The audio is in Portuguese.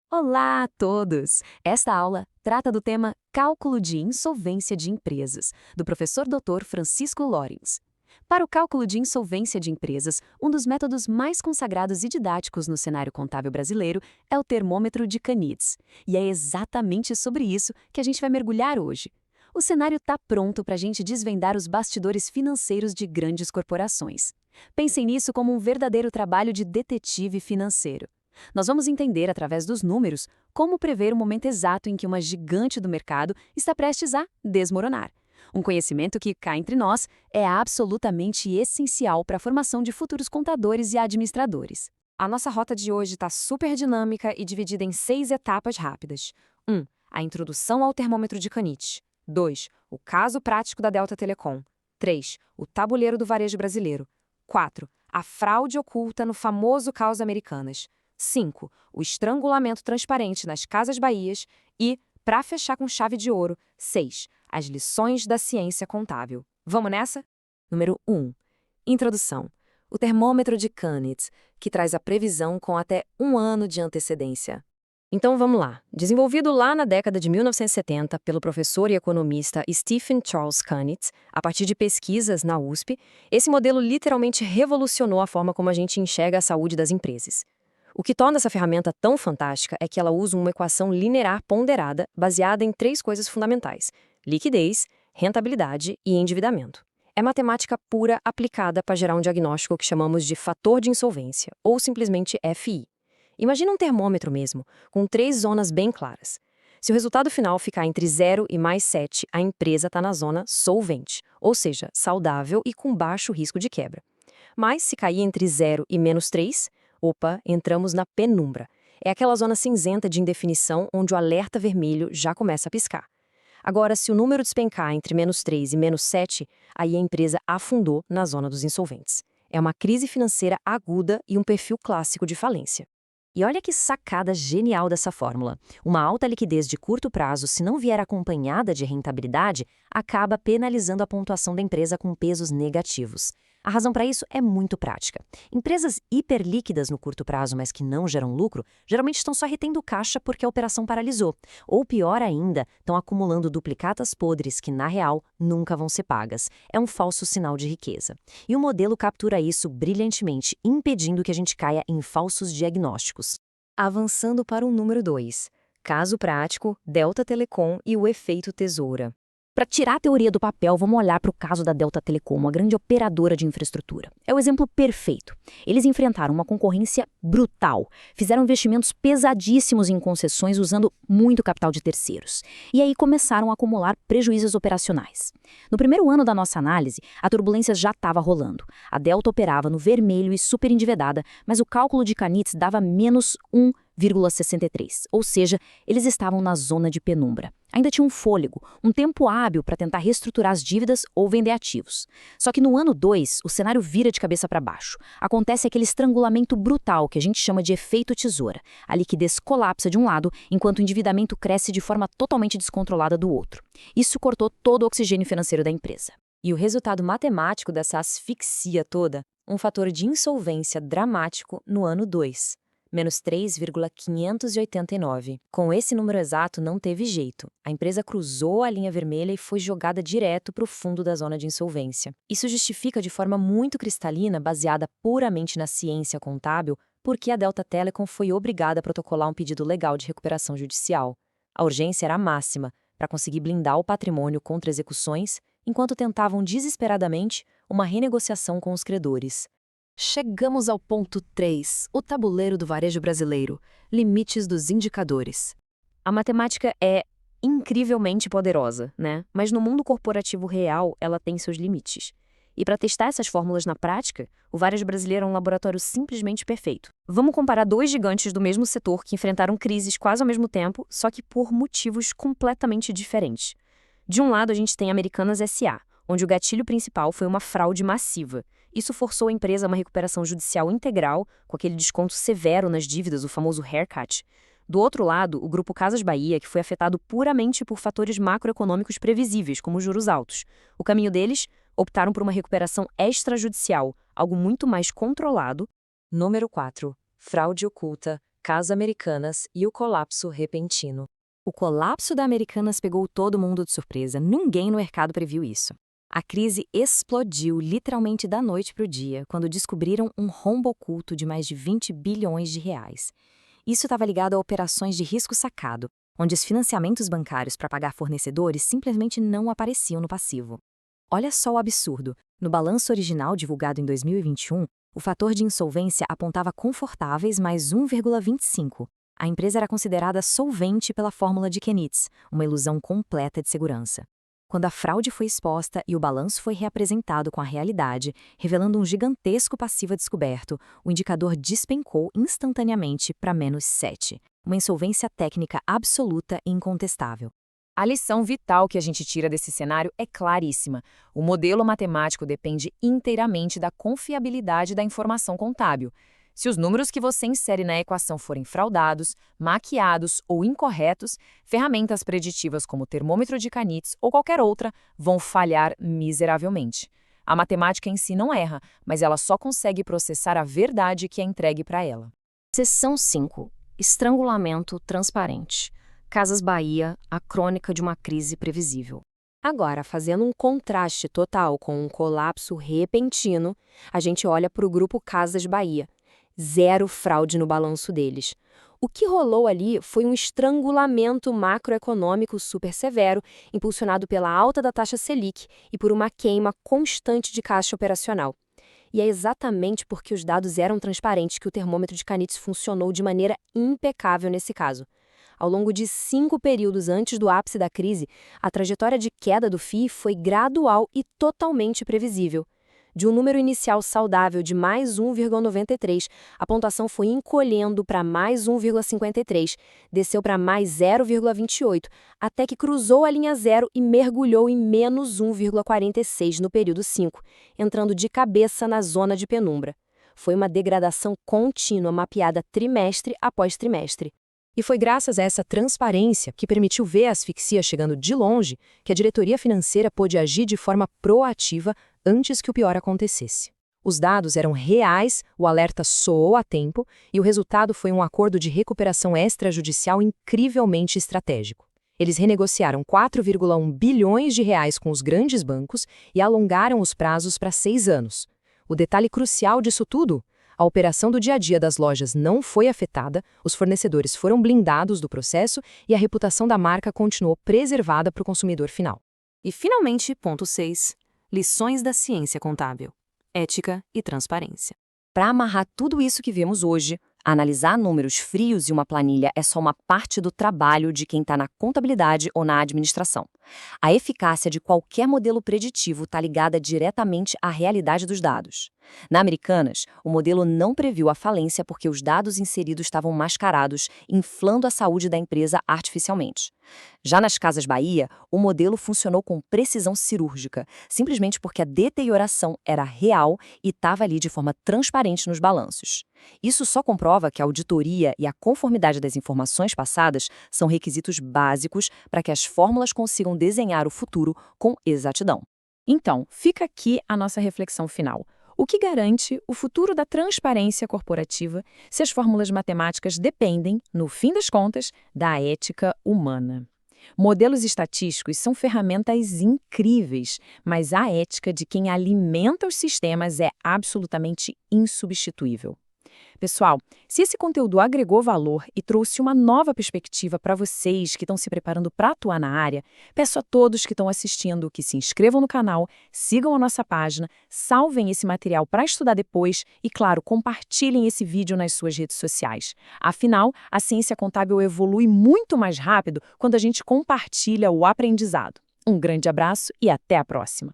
Olá a todos! Esta aula trata do tema Cálculo de Insolvência de Empresas, do professor Dr. Francisco Lorenz. Para o cálculo de insolvência de empresas, um dos métodos mais consagrados e didáticos no cenário contábil brasileiro é o termômetro de Canitz. E é exatamente sobre isso que a gente vai mergulhar hoje. O cenário está pronto para a gente desvendar os bastidores financeiros de grandes corporações. Pensem nisso como um verdadeiro trabalho de detetive financeiro. Nós vamos entender, através dos números, como prever o momento exato em que uma gigante do mercado está prestes a desmoronar. Um conhecimento que, cá entre nós, é absolutamente essencial para a formação de futuros contadores e administradores. A nossa rota de hoje está super dinâmica e dividida em 6 etapas rápidas. 1. A introdução ao termômetro de Canitz. 2. O caso prático da Delta Telecom. 3. O tabuleiro do varejo brasileiro. 4. A fraude oculta no famoso caos Americanas. 5. O estrangulamento transparente nas Casas Bahias e, para fechar com chave de ouro, 6. As lições da ciência contábil. Vamos nessa? Número 1. Introdução. O termômetro de Canitz, que traz a previsão com até 1 ano de antecedência. Então vamos lá. Desenvolvido lá na década de 1970 pelo professor e economista Stephen Charles Canitz, a partir de pesquisas na USP, esse modelo literalmente revolucionou a forma como a gente enxerga a saúde das empresas. O que torna essa ferramenta tão fantástica é que ela usa uma equação linear ponderada baseada em 3 coisas fundamentais: liquidez, rentabilidade e endividamento. É matemática pura aplicada para gerar um diagnóstico que chamamos de fator de insolvência, ou simplesmente FI. Imagina um termômetro mesmo, com 3 zonas bem claras. Se o resultado final ficar entre 0 e mais 7, a empresa está na zona solvente, ou seja, saudável e com baixo risco de quebra. Mas se cair entre 0 e menos 3, opa, entramos na penumbra. É aquela zona cinzenta de indefinição onde o alerta vermelho já começa a piscar. Agora, se o número despencar entre menos 3 e menos 7, aí a empresa afundou na zona dos insolventes. É uma crise financeira aguda e um perfil clássico de falência. E olha que sacada genial dessa fórmula. Uma alta liquidez de curto prazo, se não vier acompanhada de rentabilidade, acaba penalizando a pontuação da empresa com pesos negativos. A razão para isso é muito prática. Empresas hiperlíquidas no curto prazo, mas que não geram lucro, geralmente estão só retendo caixa porque a operação paralisou. Ou pior ainda, estão acumulando duplicatas podres que, na real, nunca vão ser pagas. É um falso sinal de riqueza. E o modelo captura isso brilhantemente, impedindo que a gente caia em falsos diagnósticos. Avançando para o número 2. Caso prático, Delta Telecom e o efeito tesoura. Para tirar a teoria do papel, vamos olhar para o caso da Delta Telecom, uma grande operadora de infraestrutura. É o exemplo perfeito. Eles enfrentaram uma concorrência brutal, fizeram investimentos pesadíssimos em concessões usando muito capital de terceiros. E aí começaram a acumular prejuízos operacionais. No primeiro ano da nossa análise, a turbulência já estava rolando. A Delta operava no vermelho e super endividada, mas o cálculo de Canitz dava menos 1,63, ou seja, eles estavam na zona de penumbra. Ainda tinha um fôlego, um tempo hábil para tentar reestruturar as dívidas ou vender ativos. Só que no ano 2, o cenário vira de cabeça para baixo. Acontece aquele estrangulamento brutal que a gente chama de efeito tesoura. A liquidez colapsa de um lado, enquanto o endividamento cresce de forma totalmente descontrolada do outro. Isso cortou todo o oxigênio financeiro da empresa. E o resultado matemático dessa asfixia toda? Um fator de insolvência dramático no ano 2. Menos 3,589. Com esse número exato, não teve jeito. A empresa cruzou a linha vermelha e foi jogada direto para o fundo da zona de insolvência. Isso justifica de forma muito cristalina, baseada puramente na ciência contábil, porque a Delta Telecom foi obrigada a protocolar um pedido legal de recuperação judicial. A urgência era máxima para conseguir blindar o patrimônio contra execuções, enquanto tentavam desesperadamente uma renegociação com os credores. Chegamos ao ponto 3, o tabuleiro do varejo brasileiro, limites dos indicadores. A matemática é incrivelmente poderosa, né? Mas no mundo corporativo real, ela tem seus limites. E para testar essas fórmulas na prática, o varejo brasileiro é um laboratório simplesmente perfeito. Vamos comparar 2 gigantes do mesmo setor que enfrentaram crises quase ao mesmo tempo, só que por motivos completamente diferentes. De um lado, a gente tem Americanas S.A., onde o gatilho principal foi uma fraude massiva. Isso forçou a empresa a uma recuperação judicial integral, com aquele desconto severo nas dívidas, o famoso haircut. Do outro lado, o grupo Casas Bahia, que foi afetado puramente por fatores macroeconômicos previsíveis, como os juros altos. O caminho deles? Optaram por uma recuperação extrajudicial, algo muito mais controlado. Número 4. Fraude oculta, Casa Americanas e o colapso repentino. O colapso da Americanas pegou todo mundo de surpresa, ninguém no mercado previu isso. A crise explodiu literalmente da noite para o dia, quando descobriram um rombo oculto de mais de 20 bilhões de reais. Isso estava ligado a operações de risco sacado, onde os financiamentos bancários para pagar fornecedores simplesmente não apareciam no passivo. Olha só o absurdo. No balanço original divulgado em 2021, o fator de insolvência apontava confortáveis mais 1,25. A empresa era considerada solvente pela fórmula de Kenneth, uma ilusão completa de segurança. Quando a fraude foi exposta e o balanço foi reapresentado com a realidade, revelando um gigantesco passivo descoberto, o indicador despencou instantaneamente para -7, uma insolvência técnica absoluta e incontestável. A lição vital que a gente tira desse cenário é claríssima. O modelo matemático depende inteiramente da confiabilidade da informação contábil. Se os números que você insere na equação forem fraudados, maquiados ou incorretos, ferramentas preditivas como o termômetro de Kenneth ou qualquer outra vão falhar miseravelmente. A matemática em si não erra, mas ela só consegue processar a verdade que é entregue para ela. Seção 5. Estrangulamento transparente. Casas Bahia, a crônica de uma crise previsível. Agora, fazendo um contraste total com um colapso repentino, a gente olha para o grupo Casas Bahia. Zero fraude no balanço deles. O que rolou ali foi um estrangulamento macroeconômico super severo, impulsionado pela alta da taxa Selic e por uma queima constante de caixa operacional. E é exatamente porque os dados eram transparentes que o termômetro de Kenneth funcionou de maneira impecável nesse caso. Ao longo de 5 períodos antes do ápice da crise, a trajetória de queda do FII foi gradual e totalmente previsível. De um número inicial saudável de mais 1,93, a pontuação foi encolhendo para mais 1,53, desceu para mais 0,28, até que cruzou a linha zero e mergulhou em menos 1,46 no período 5, entrando de cabeça na zona de penumbra. Foi uma degradação contínua mapeada trimestre após trimestre. E foi graças a essa transparência que permitiu ver a asfixia chegando de longe que a diretoria financeira pôde agir de forma proativa antes que o pior acontecesse. Os dados eram reais, o alerta soou a tempo e o resultado foi um acordo de recuperação extrajudicial incrivelmente estratégico. Eles renegociaram 4,1 bilhões de reais com os grandes bancos e alongaram os prazos para 6 anos. O detalhe crucial disso tudo: a operação do dia a dia das lojas não foi afetada, os fornecedores foram blindados do processo e a reputação da marca continuou preservada para o consumidor final. E, finalmente, ponto 6. Lições da ciência contábil. Ética e transparência. Para amarrar tudo isso que vemos hoje, analisar números frios e uma planilha é só uma parte do trabalho de quem está na contabilidade ou na administração. A eficácia de qualquer modelo preditivo está ligada diretamente à realidade dos dados. Na Americanas, o modelo não previu a falência porque os dados inseridos estavam mascarados, inflando a saúde da empresa artificialmente. Já nas Casas Bahia, o modelo funcionou com precisão cirúrgica, simplesmente porque a deterioração era real e estava ali de forma transparente nos balanços. Isso só comprova que a auditoria e a conformidade das informações passadas são requisitos básicos para que as fórmulas consigam desenhar o futuro com exatidão. Então, fica aqui a nossa reflexão final. O que garante o futuro da transparência corporativa se as fórmulas matemáticas dependem, no fim das contas, da ética humana? Modelos estatísticos são ferramentas incríveis, mas a ética de quem alimenta os sistemas é absolutamente insubstituível. Pessoal, se esse conteúdo agregou valor e trouxe uma nova perspectiva para vocês que estão se preparando para atuar na área, peço a todos que estão assistindo que se inscrevam no canal, sigam a nossa página, salvem esse material para estudar depois e, claro, compartilhem esse vídeo nas suas redes sociais. Afinal, a ciência contábil evolui muito mais rápido quando a gente compartilha o aprendizado. Um grande abraço e até a próxima!